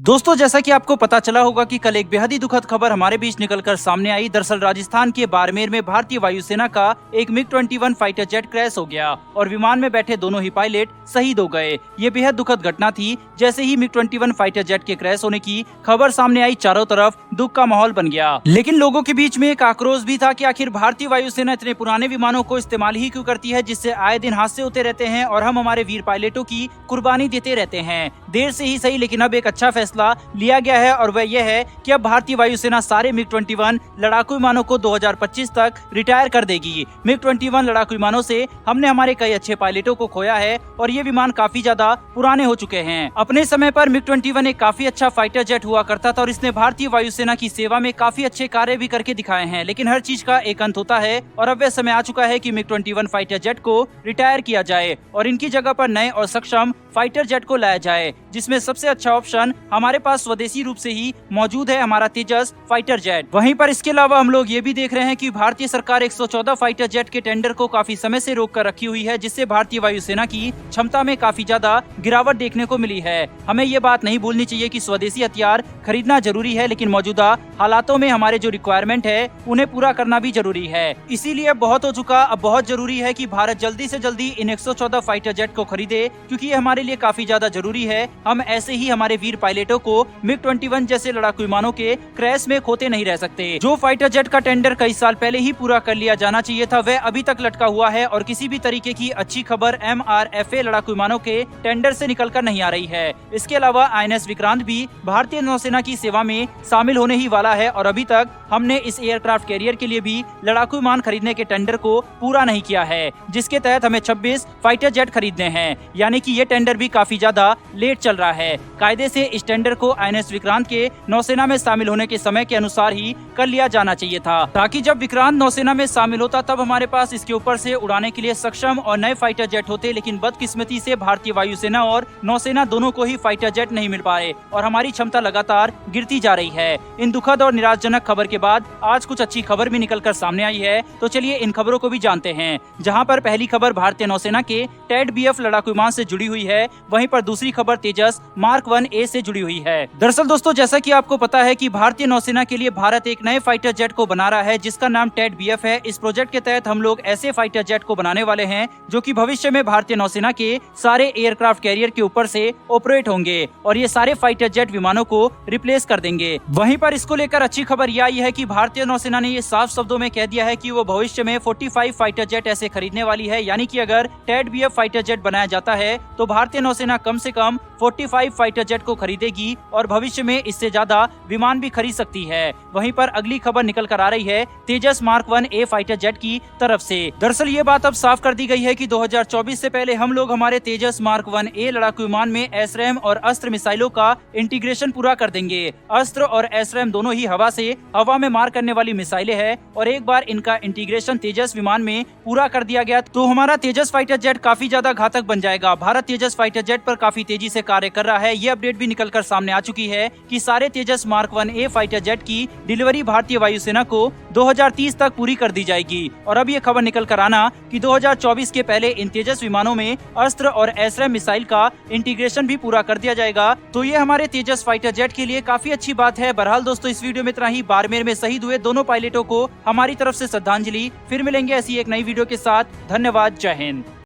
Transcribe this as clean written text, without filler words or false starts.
दोस्तों, जैसा कि आपको पता चला होगा कि कल एक बेहद ही दुखद खबर हमारे बीच निकलकर सामने आई। दरअसल राजस्थान के बाड़मेर में भारतीय वायुसेना का एक MiG-21 फाइटर जेट क्रैश हो गया और विमान में बैठे दोनों ही पायलट शहीद हो गए। ये बेहद दुखद घटना थी। जैसे ही MiG-21 फाइटर जेट के क्रैश होने की खबर सामने आई, चारों तरफ दुख का माहौल बन गया। लेकिन लोगों के बीच में एक आक्रोश भी था कि आखिर भारतीय वायुसेना इतने पुराने विमानों को इस्तेमाल ही क्यों करती है, जिससे आए दिन हादसे होते रहते हैं और हम हमारे वीर पायलटों की कुर्बानी देते रहते हैं। देर से ही सही, लेकिन अब एक अच्छा फैसला लिया गया है और वह यह है कि अब भारतीय वायुसेना सारे MiG-21 लड़ाकू विमानों को 2025 तक रिटायर कर देगी। MiG-21 लड़ाकू विमानों से हमने हमारे कई अच्छे पायलटों को खोया है और ये विमान काफी ज्यादा पुराने हो चुके हैं। अपने समय पर MiG-21 एक काफी अच्छा फाइटर जेट हुआ करता था और इसने भारतीय वायुसेना की सेवा में काफी अच्छे कार्य भी करके दिखाए हैं। लेकिन हर चीज का एक अंत होता है और अब वह समय आ चुका है कि MiG-21 फाइटर जेट को रिटायर किया जाए और इनकी जगह पर नए और सक्षम फाइटर जेट को लाया जाए, जिसमें सबसे अच्छा ऑप्शन हमारे पास स्वदेशी रूप से ही मौजूद है, हमारा तेजस फाइटर जेट। वहीं पर इसके अलावा हम लोग ये भी देख रहे हैं कि भारतीय सरकार 114 फाइटर जेट के टेंडर को काफी समय से रोक कर रखी हुई है, जिससे भारतीय वायुसेना की क्षमता में काफी ज्यादा गिरावट देखने को मिली है। हमें ये बात नहीं भूलनी चाहिए कि स्वदेशी हथियार खरीदना जरूरी है, लेकिन मौजूदा हालातों में हमारे जो रिक्वायरमेंट है उन्हें पूरा करना भी जरूरी है। इसीलिए अब बहुत हो चुका, अब बहुत जरूरी है कि भारत जल्दी से जल्दी इन 114 फाइटर जेट को खरीदे, क्योंकि ये हमारे लिए काफी ज्यादा जरूरी है। हम ऐसे ही हमारे वीर पायलटों को MiG-21 जैसे लड़ाकू विमानों के क्रैश में खोते नहीं रह सकते। जो फाइटर जेट का टेंडर कई साल पहले ही पूरा कर लिया जाना चाहिए था, वह अभी तक लटका हुआ है और किसी भी तरीके की अच्छी खबर MRFA लड़ाकू विमानों के टेंडर से निकलकर नहीं आ रही है। इसके अलावा INS विक्रांत भी भारतीय नौसेना की सेवा में शामिल होने ही वाला है और अभी तक हमने इस एयरक्राफ्ट कैरियर के लिए भी लड़ाकू विमान खरीदने के टेंडर को पूरा नहीं किया है, जिसके तहत हमें 26 फाइटर जेट खरीदने हैं। यानी कि ये टेंडर भी काफी ज्यादा लेट चल रहा है। कायदे से इस टेंडर को INS विक्रांत के नौसेना में शामिल होने के समय के अनुसार ही कर लिया जाना चाहिए था, ताकि जब विक्रांत नौसेना में शामिल होता तब हमारे पास इसके ऊपर से उड़ाने के लिए सक्षम और नए फाइटर जेट होते। लेकिन बदकिस्मती से भारतीय वायुसेना और नौसेना दोनों को ही फाइटर जेट नहीं मिल पाए और हमारी क्षमता लगातार गिरती जा रही है। इन दुखद और निराशजनक खबर के बाद आज कुछ अच्छी खबर भी निकलकर सामने आई है, तो चलिए इन खबरों को भी जानते हैं। जहां पर पहली खबर भारतीय नौसेना के TED BF लड़ाकू विमान से जुड़ी हुई है, वहीं पर दूसरी खबर तेजस मार्क 1A से जुड़ी हुई है। दरअसल दोस्तों, जैसा कि आपको पता है कि भारतीय नौसेना के लिए भारत एक नए फाइटर जेट को बना रहा है, जिसका नाम TED BF है। इस प्रोजेक्ट के तहत हम लोग ऐसे फाइटर जेट को बनाने वाले हैं जो कि भविष्य में भारतीय नौसेना के सारे एयरक्राफ्ट कैरियर के ऊपर से ऑपरेट होंगे और ये सारे फाइटर जेट विमानों को रिप्लेस कर देंगे। वहीं पर इसको लेकर अच्छी खबर यह आई है कि भारतीय नौसेना ने ये साफ शब्दों में कह दिया है कि वो भविष्य में 45 फाइटर जेट ऐसे खरीदने वाली है। यानी कि अगर TED BF फाइटर जेट बनाया जाता है तो भारतीय नौसेना कम से कम 45 फाइटर जेट को खरीदेगी और भविष्य में इससे ज्यादा विमान भी खरीद सकती है। वहीं पर अगली खबर निकल कर आ रही है तेजस मार्क 1A फाइटर जेट की तरफ से। दरअसल ये बात अब साफ कर दी गई है कि 2024 से पहले हम लोग हमारे तेजस मार्क 1A लड़ाकू विमान में SRAM और अस्त्र मिसाइलों का इंटीग्रेशन पूरा कर देंगे। अस्त्र और SRAM दोनों ही हवा में मार करने वाली मिसाइलें हैं और एक बार इनका इंटीग्रेशन तेजस विमान में पूरा कर दिया गया तो हमारा तेजस फाइटर जेट काफी ज्यादा घातक बन जाएगा। भारत तेजस फाइटर जेट पर काफी तेजी से कार्य कर रहा है। ये अपडेट भी निकलकर सामने आ चुकी है कि सारे तेजस मार्क 1A फाइटर जेट की डिलीवरी भारतीय वायुसेना को 2030 तक पूरी कर दी जाएगी। और अब ये खबर निकल कर आना कि 2024 के पहले इन तेजस विमानों में अस्त्र और SRAM मिसाइल का इंटीग्रेशन भी पूरा कर दिया जाएगा, तो ये हमारे तेजस फाइटर जेट के लिए काफी अच्छी बात है। बहरहाल दोस्तों, इस वीडियो में इतना ही। बाड़मेर में शहीद हुए दोनों पायलटों को हमारी तरफ से श्रद्धांजलि। फिर मिलेंगे ऐसी एक नई वीडियो के साथ। धन्यवाद। जय हिंद।